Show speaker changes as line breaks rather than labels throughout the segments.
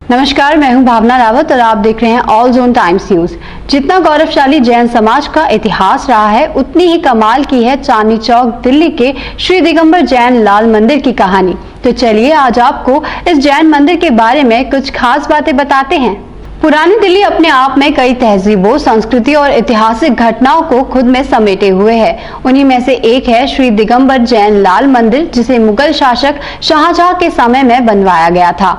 नमस्कार, मैं हूं भावना रावत और आप देख रहे हैं ऑल जोन टाइम्स न्यूज। जितना गौरवशाली जैन समाज का इतिहास रहा है, उतनी ही कमाल की है चांदनी चौक दिल्ली के श्री दिगंबर जैन लाल मंदिर की कहानी। तो चलिए आज आपको इस जैन मंदिर के बारे में कुछ खास बातें बताते हैं। पुरानी दिल्ली अपने आप में कई तहजीबों, संस्कृति और ऐतिहासिक घटनाओं को खुद में समेटे हुए है। उन्हीं में से एक है श्री दिगंबर जैन लाल मंदिर, जिसे मुगल शासक शाहजहां के समय में बनवाया गया था।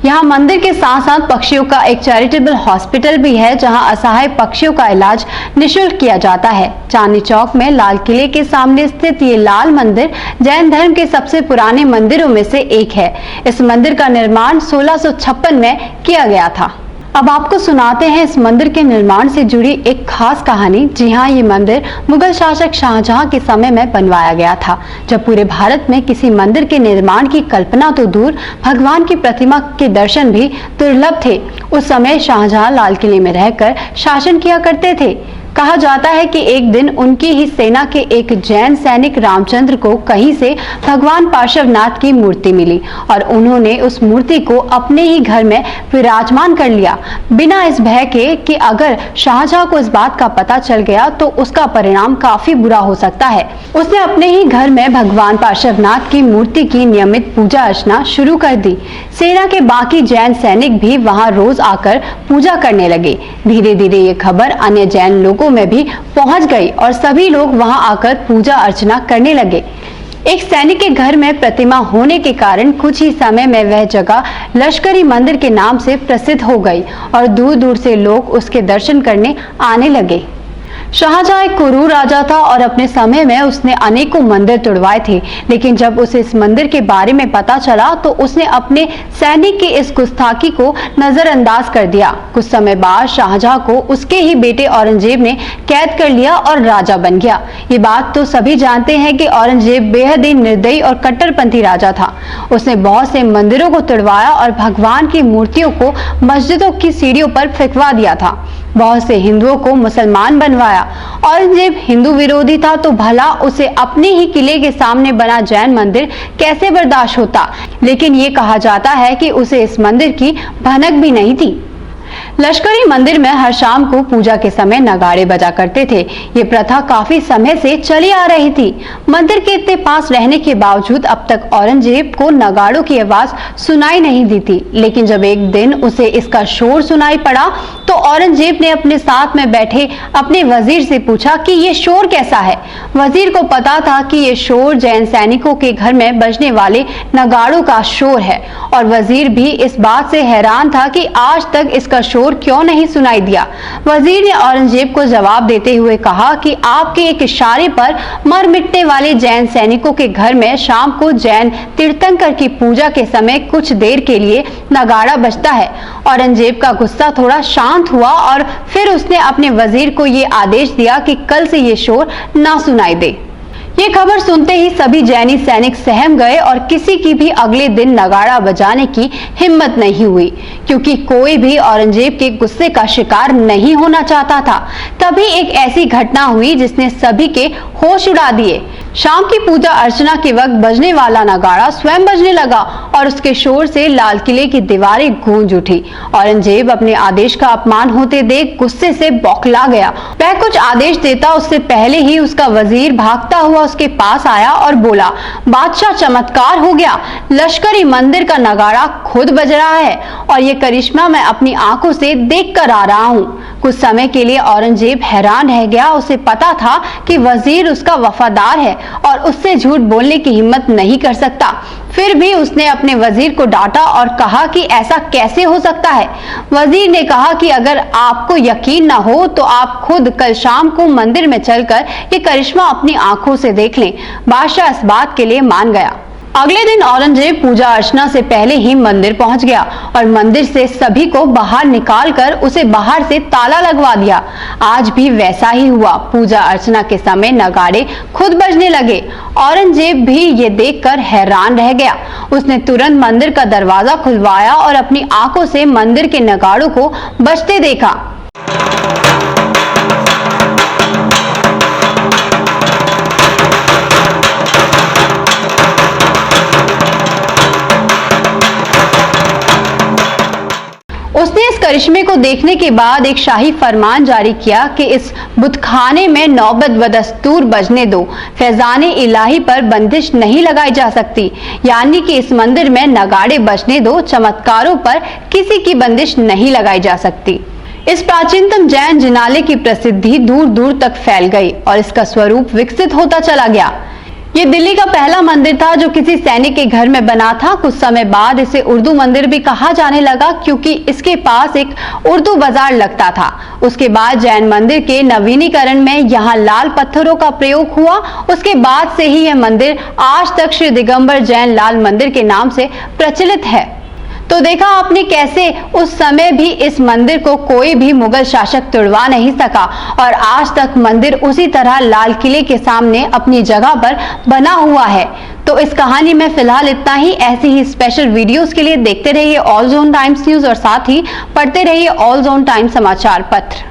यहाँ मंदिर के साथ साथ पक्षियों का एक चैरिटेबल हॉस्पिटल भी है, जहाँ असहाय पक्षियों का इलाज निःशुल्क किया जाता है। चांदनी चौक में लाल किले के सामने स्थित ये लाल मंदिर जैन धर्म के सबसे पुराने मंदिरों में से एक है। इस मंदिर का निर्माण 1656 में किया गया था। अब आपको सुनाते हैं इस मंदिर के निर्माण से जुड़ी एक खास कहानी। जी हाँ, ये मंदिर मुगल शासक शाहजहां के समय में बनवाया गया था, जब पूरे भारत में किसी मंदिर के निर्माण की कल्पना तो दूर, भगवान की प्रतिमा के दर्शन भी दुर्लभ थे। उस समय शाहजहां लाल किले में रहकर शासन किया करते थे। कहा जाता है कि एक दिन उनकी ही सेना के एक जैन सैनिक रामचंद्र को कहीं से भगवान पार्श्वनाथ की मूर्ति मिली और उन्होंने उस मूर्ति को अपने ही घर में विराजमान कर लिया, बिना इस भय के कि अगर शाहजहां को इस बात का पता चल गया तो उसका परिणाम काफी बुरा हो सकता है। उसने अपने ही घर में भगवान पार्श्वनाथ की मूर्ति की नियमित पूजा अर्चना शुरू कर दी। सेना के बाकी जैन सैनिक भी वहां रोज आकर पूजा करने लगे। धीरे धीरे ये खबर अन्य जैन लोगों में भी पहुंच गई और सभी लोग वहां आकर पूजा अर्चना करने लगे। एक सैनिक के घर में प्रतिमा होने के कारण कुछ ही समय में वह जगह लश्करी मंदिर के नाम से प्रसिद्ध हो गई और दूर दूर से लोग उसके दर्शन करने आने लगे। शाहजहां एक क्रूर राजा था और अपने समय में उसने अनेकों मंदिर तुड़वाए थे, लेकिन जब उसे इस मंदिर के बारे में पता चला तो उसने अपने सैनिक की इस गुस्ताखी को नजरअंदाज कर दिया। कुछ समय बाद शाहजहां को उसके ही बेटे औरंगजेब ने कैद कर लिया और राजा बन गया। ये बात तो सभी जानते हैं कि औरंगजेब बेहद ही निर्दयी और कट्टरपंथी राजा था। उसने बहुत से मंदिरों को तुड़वाया और भगवान की मूर्तियों को मस्जिदों की सीढ़ियों पर फेंकवा दिया था। बहुत से हिंदुओं को मुसलमान बनवाया। औरंगजेब हिंदू विरोधी था, तो भला उसे अपने ही किले के सामने बना जैन मंदिर कैसे बर्दाश्त होता। लेकिन ये कहा जाता है कि उसे इस मंदिर की भनक भी नहीं थी। लश्करी मंदिर में हर शाम को पूजा के समय नगाड़े बजा करते थे। ये प्रथा काफी समय से चली आ रही थी। मंदिर के इतने पास रहने के बावजूद अब तक औरंगजेब को नगाड़ों की आवाज सुनाई नहीं दी थी। लेकिन जब एक दिन उसे इसका शोर सुनाई पड़ा तो औरंगजेब ने अपने साथ में बैठे अपने वजीर से पूछा कि ये शोर कैसा है। वजीर को पता था कि ये शोर जैन सैनिकों के घर में बजने वाले नगाड़ों का शोर है और वजीर भी इस बात से हैरान था कि आज तक इसका शोर क्यों नहीं सुनाई दिया। वजीर ने औरंगजेब को जवाब देते हुए कहा कि आपके एक इशारे पर मर मिटने वाले जैन सैनिकों के घर में शाम को जैन तीर्थंकर की पूजा के समय कुछ देर के लिए नगाड़ा बजता है। औरंगजेब का गुस्सा थोड़ा शांत हुआ और फिर उसने अपने वजीर को ये आदेश दिया कि कल से ये शोर ना सुनाई दे। ये खबर सुनते ही सभी जैनी सैनिक सहम गए और किसी की भी अगले दिन नगाड़ा बजाने की हिम्मत नहीं हुई, क्योंकि कोई भी औरंगजेब के गुस्से का शिकार नहीं होना चाहता था। तभी एक ऐसी घटना हुई जिसने सभी के होश उड़ा दिए। शाम की पूजा अर्चना के वक्त बजने वाला नगाड़ा स्वयं बजने लगा और उसके शोर से लाल किले की दीवारें गूंज उठी। औरंगजेब अपने आदेश का अपमान होते देख गुस्से से बौखला गया। वह कुछ आदेश देता उससे पहले ही उसका वजीर भागता हुआ उसके पास आया और बोला, बादशाह, चमत्कार हो गया। लश्करी मंदिर का नगाड़ा खुद बज रहा है और ये करिश्मा मैं अपनी आंखों से देख कर आ रहा हूँ। कुछ समय के लिए औरंगजेब हैरान रह गया। उसे पता था कि वजीर उसका वफादार है और उससे झूठ बोलने की हिम्मत नहीं कर सकता। फिर भी उसने अपने वजीर को डांटा और कहा कि ऐसा कैसे हो सकता है। वजीर ने कहा कि अगर आपको यकीन ना हो तो आप खुद कल शाम को मंदिर में चलकर ये करिश्मा अपनी आंखों से देख लें। बादशाह इस बात के लिए मान गया। अगले दिन औरंगजेब पूजा अर्चना से पहले ही मंदिर पहुंच गया और मंदिर से सभी को बाहर निकालकर उसे बाहर से ताला लगवा दिया। आज भी वैसा ही हुआ। पूजा अर्चना के समय नगाड़े खुद बजने लगे। औरंगजेब भी ये देखकर हैरान रह गया। उसने तुरंत मंदिर का दरवाजा खुलवाया और अपनी आंखों से मंदिर के नगाड़ों को बजते देखा। करिश्मे को देखने के बाद एक शाही फरमान जारी किया कि इस बुतखाने में नौबत बदस्तूर बजने दो, फैजान इलाही पर बंदिश नहीं लगाई जा सकती, यानी कि इस मंदिर में नगाड़े बजने दो, चमत्कारों पर किसी की बंदिश नहीं लगाई जा सकती। इस प्राचीनतम जैन जिनालय की प्रसिद्धि दूर दूर तक फैल गई और इसका स्वरूप विकसित होता चला गया। ये दिल्ली का पहला मंदिर था जो किसी सैनिक के घर में बना था। कुछ समय बाद इसे उर्दू मंदिर भी कहा जाने लगा क्योंकि इसके पास एक उर्दू बाजार लगता था। उसके बाद जैन मंदिर के नवीनीकरण में यहाँ लाल पत्थरों का प्रयोग हुआ। उसके बाद से ही यह मंदिर आज तक श्री दिगंबर जैन लाल मंदिर के नाम से प्रचलित है। तो देखा आपने कैसे उस समय भी इस मंदिर को कोई भी मुगल शासक तोड़वा नहीं सका और आज तक मंदिर उसी तरह लाल किले के सामने अपनी जगह पर बना हुआ है। तो इस कहानी में फिलहाल इतना ही। ऐसी ही स्पेशल वीडियोस के लिए देखते रहिए ऑल जोन टाइम्स न्यूज और साथ ही पढ़ते रहिए ऑल जोन टाइम्स समाचार पत्र।